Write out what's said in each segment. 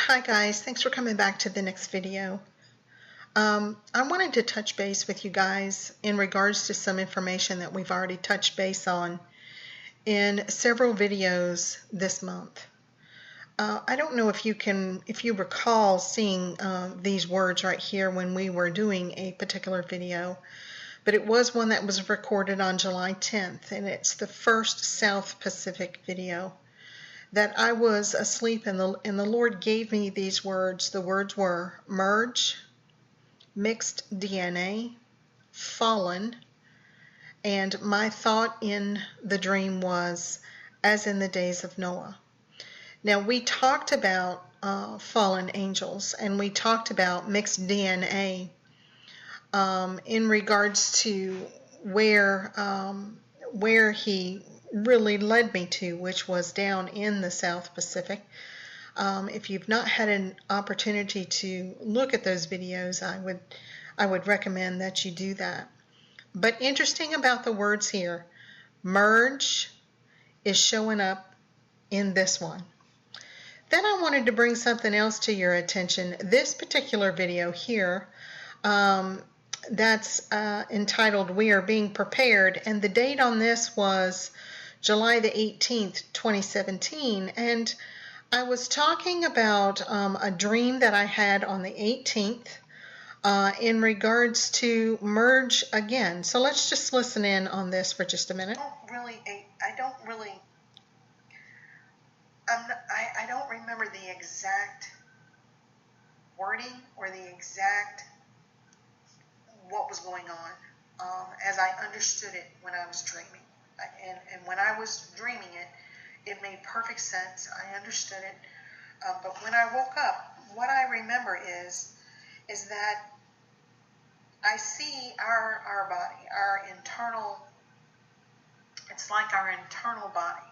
Hi guys, thanks for coming back to the next video. I wanted to touch base with you guys in regards to some information that we've already touched base on in several videos this month. I don't know if you recall seeing these words right here when we were doing a particular video, but it was one that was recorded on July 10th, and it's the first South Pacific video. That I was asleep and the Lord gave me these words. The words were merge, mixed DNA, fallen, and my thought in the dream was as in the days of Noah. Now we talked about fallen angels, and we talked about mixed DNA in regards to where he really led me to, which was down in the South Pacific. If you've not had an opportunity to look at those videos, I would recommend that you do that. But interesting about the words here, merge is showing up in this one. Then I wanted to bring something else to your attention. This particular video here, that's entitled We Are Being Prepared, and the date on this was July the 18th, 2017, and I was talking about a dream that I had on the 18th in regards to merge again. So let's just listen in on this for just a minute. I don't remember the exact wording or the exact what was going on as I understood it when I was dreaming. And when I was dreaming it made perfect sense. I understood it. But when I woke up, what I remember is that I see our body, our internal, it's like our internal body.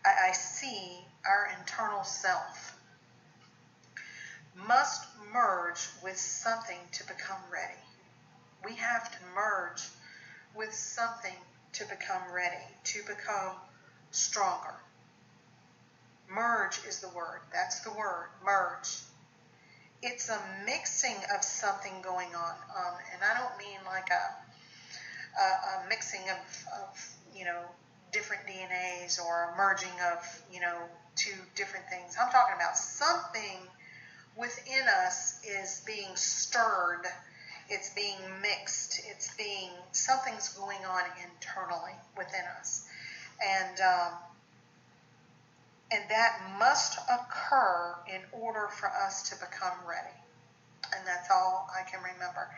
I see our internal self must merge with something to become ready. We have to merge with something to become ready, to become stronger. Merge is the word. That's the word, merge. It's a mixing of something going on, and I don't mean like a mixing of different DNAs or a merging of two different things. I'm talking about something within us is being stirred. It's being mixed. Something's going on internally within us, and that must occur in order for us to become ready. And that's all I can remember.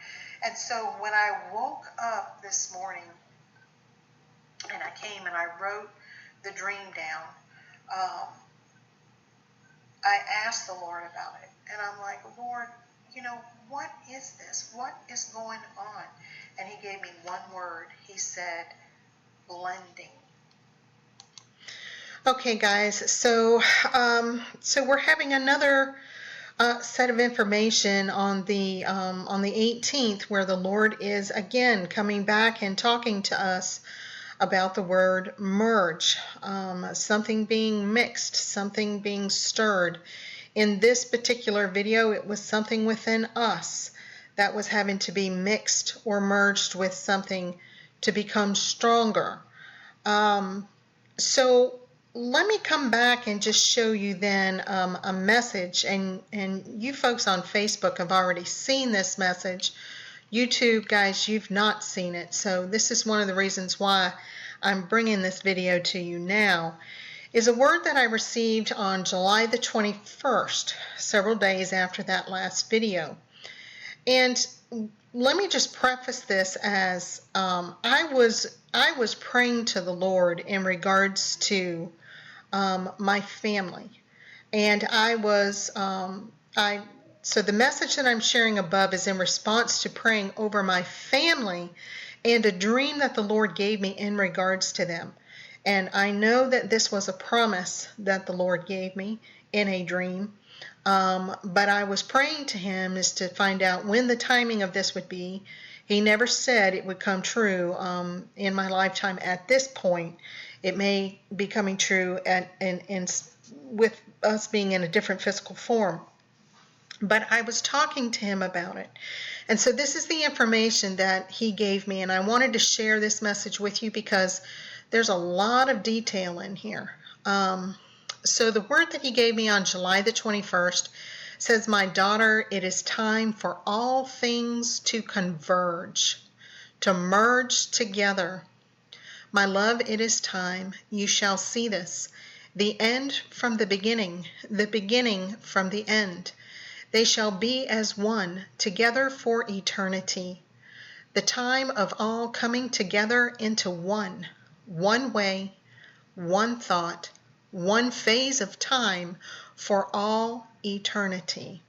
And so when I woke up this morning and I came and I wrote the dream down, I asked the Lord about it. And I'm like, Lord, what is this? What is going on? And he gave me one word. He said, blending. Okay, guys, so we're having another set of information on the 18th, where the Lord is again coming back and talking to us about the word merge, something being mixed, something being stirred. In this particular video, it was something within us that was having to be mixed or merged with something to become stronger. So let me come back and just show you then a message, and you folks on Facebook have already seen this message. YouTube, guys, you've not seen it, so this is one of the reasons why I'm bringing this video to you now, is a word that I received on July the 21st, several days after that last video. And let me just preface this as I was praying to the Lord in regards to my family, and so the message that I'm sharing above is in response to praying over my family and a dream that the Lord gave me in regards to them. And I know that this was a promise that the Lord gave me in a dream, but I was praying to him as to find out when the timing of this would be. He never said it would come true in my lifetime at this point. It may be coming true with us being in a different physical form. But I was talking to him about it. And so this is the information that he gave me, and I wanted to share this message with you because there's a lot of detail in here. So the word that he gave me on July the 21st says, "My daughter, it is time for all things to converge, to merge together. My love, it is time. You shall see this. The end from the beginning from the end. They shall be as one, together for eternity. The time of all coming together into one way, one thought, one phase of time for all eternity.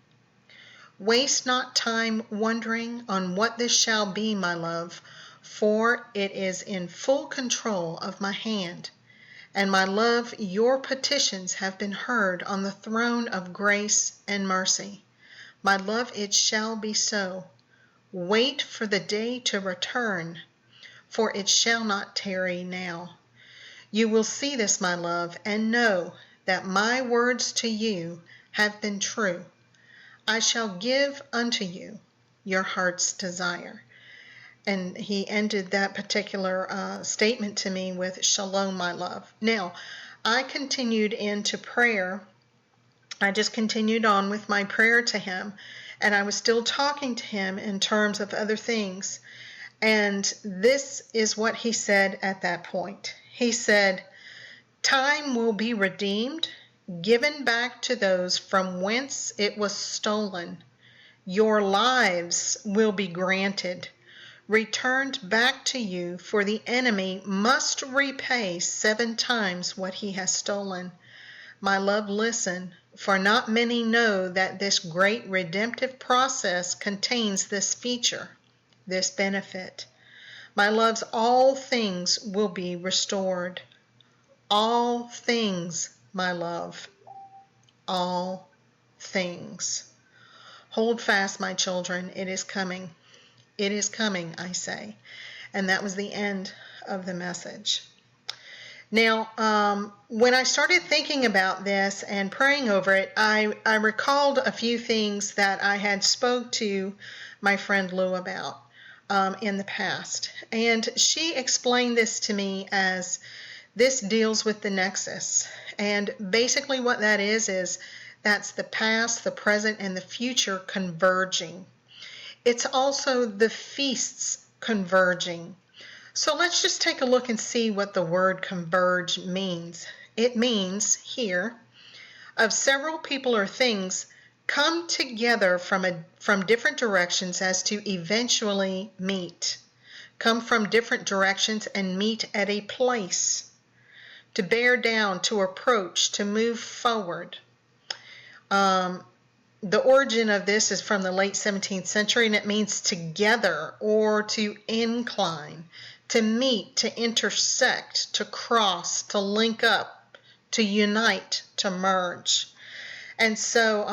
Waste not time wondering on what this shall be, my love, for it is in full control of my hand. And my love, your petitions have been heard on the throne of grace and mercy. My love, it shall be so. Wait for the day to return, for it shall not tarry now. You will see this, my love, and know that my words to you have been true. I shall give unto you your heart's desire." And he ended that particular statement to me with, "Shalom, my love." Now, I continued into prayer. I just continued on with my prayer to him, and I was still talking to him in terms of other things. And this is what he said at that point. He said, "Time will be redeemed, given back to those from whence it was stolen. Your lives will be granted, returned back to you, for the enemy must repay 7 times what he has stolen. My love, listen, for not many know that this great redemptive process contains this feature, this benefit. My loves, all things will be restored. All things, my love, all things. Hold fast, my children, it is coming. It is coming, I say." And that was the end of the message. Now, when I started thinking about this and praying over it, I recalled a few things that I had spoke to my friend Lou about in the past. And she explained this to me as this deals with the nexus. And basically what that is that's the past, the present, and the future converging. It's also the feasts converging. So let's just take a look and see what the word converge means. It means here, of several people or things come together from different directions as to eventually meet. Come from different directions and meet at a place. To bear down, to approach, to move forward. The origin of this is from the late 17th century, and it means together or to incline, to meet, to intersect, to cross, to link up, to unite, to merge. And so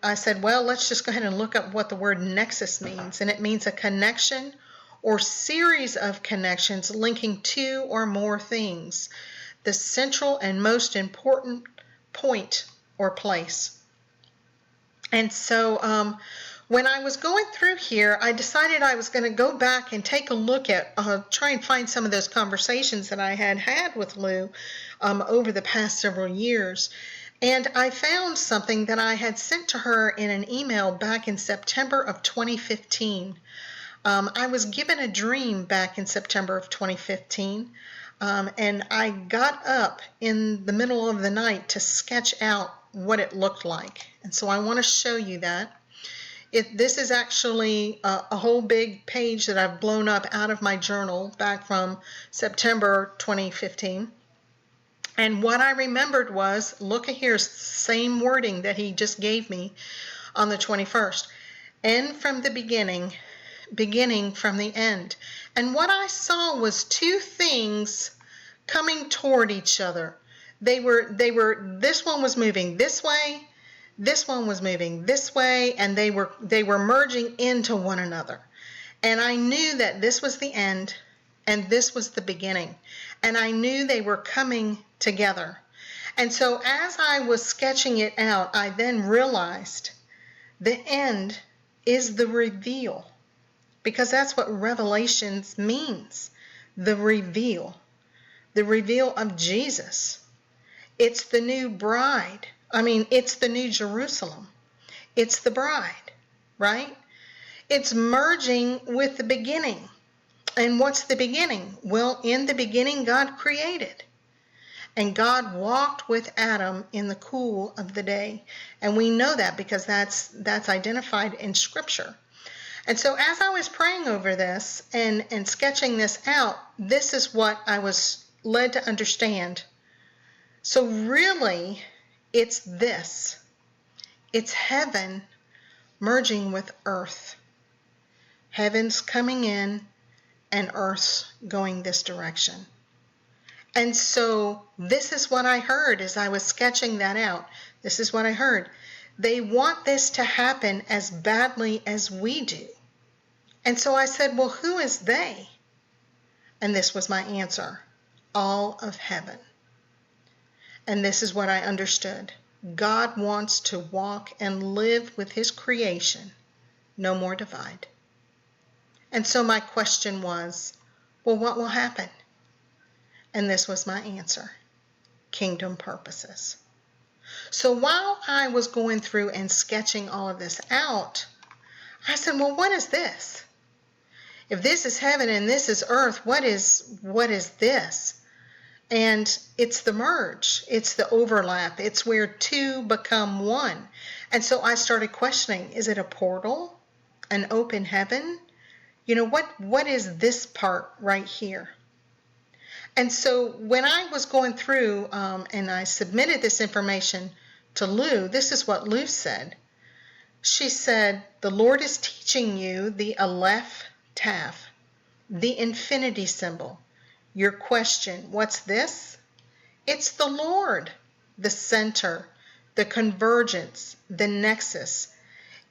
I said, well, let's just go ahead and look up what the word nexus means. And it means a connection or series of connections linking 2 or more things, the central and most important point or place. And so when I was going through here, I decided I was going to go back and take a look at, try and find some of those conversations that I had with Lou over the past several years. And I found something that I had sent to her in an email back in September of 2015. I was given a dream back in September of 2015, and I got up in the middle of the night to sketch out what it looked like. And so I want to show you that. This is actually a whole big page that I've blown up out of my journal back from September 2015. And what I remembered was, look at here, same wording that he just gave me on the 21st. End from the beginning, beginning from the end. And what I saw was 2 things coming toward each other. They were, this one was moving this way, this one was moving this way, and they were merging into one another. And I knew that this was the end and this was the beginning. And I knew they were coming together. And so as I was sketching it out, I then realized The end is the reveal, because that's what Revelations means. The reveal of Jesus. It's the new bride. It's the new Jerusalem. It's the bride, right? It's merging with the beginning. And what's the beginning? Well, in the beginning, God created. And God walked with Adam in the cool of the day. And we know that because that's identified in Scripture. And so as I was praying over this and sketching this out, this is what I was led to understand. So really, it's this. It's heaven merging with earth. Heaven's coming in and earth's going this direction. And so this is what I heard as I was sketching that out. This is what I heard. They want this to happen as badly as we do. And so I said, well, who is they? And this was my answer. All of heaven. And this is what I understood. God wants to walk and live with his creation. No more divide. And so my question was, well, what will happen? And this was my answer. Kingdom purposes. So while I was going through and sketching all of this out, I said, well, what is this? If this is heaven and this is earth, what is this? And it's the merge. It's the overlap. It's where two become one. And so I started questioning, is it a portal? An open heaven? What is this part right here? And so when I was going through and I submitted this information to Lou, this is what Lou said. She said, the Lord is teaching you the Aleph Tav, the infinity symbol. Your question, what's this? It's the Lord, the center, the convergence, the nexus.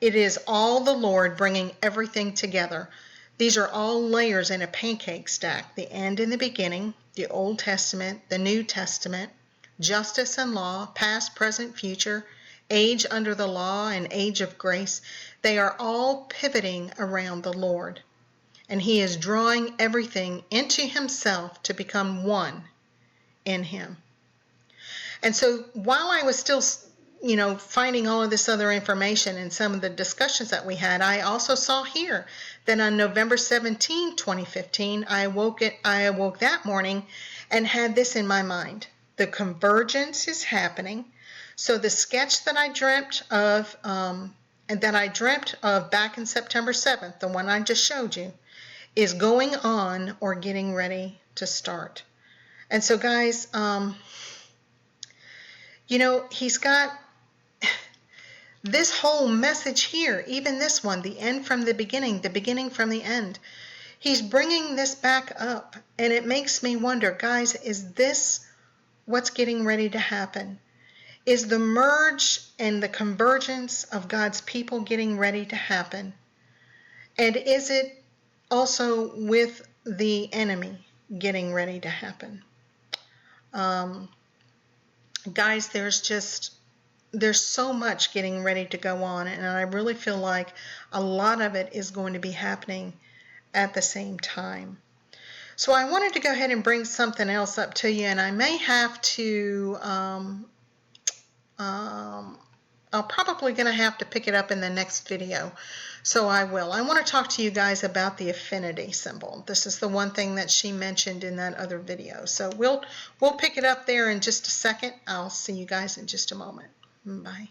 It is all the Lord bringing everything together. These are all layers in a pancake stack, the end and the beginning, the Old Testament, the New Testament, justice and law, past, present, future, age under the law and age of grace. They are all pivoting around the Lord. And he is drawing everything into himself to become one in him. And so while I was still, finding all of this other information and some of the discussions that we had, I also saw here that on November 17, 2015, I awoke that morning and had this in my mind. The convergence is happening. So the sketch that I dreamt of, back in September 7th, the one I just showed you, is going on or getting ready to start. And so guys, he's got this whole message here, even this one, the end from the beginning from the end. He's bringing this back up, and it makes me wonder, guys, is this what's getting ready to happen? Is the merge and the convergence of God's people getting ready to happen? And is it also with the enemy getting ready to happen? Guys, there's so much getting ready to go on, and I really feel like a lot of it is going to be happening at the same time. So I wanted to go ahead and bring something else up to you, and I may have to I'm probably going to have to pick it up in the next video. So I will. I want to talk to you guys about the affinity symbol. This is the one thing that she mentioned in that other video. So we'll pick it up there in just a second. I'll see you guys in just a moment. Bye.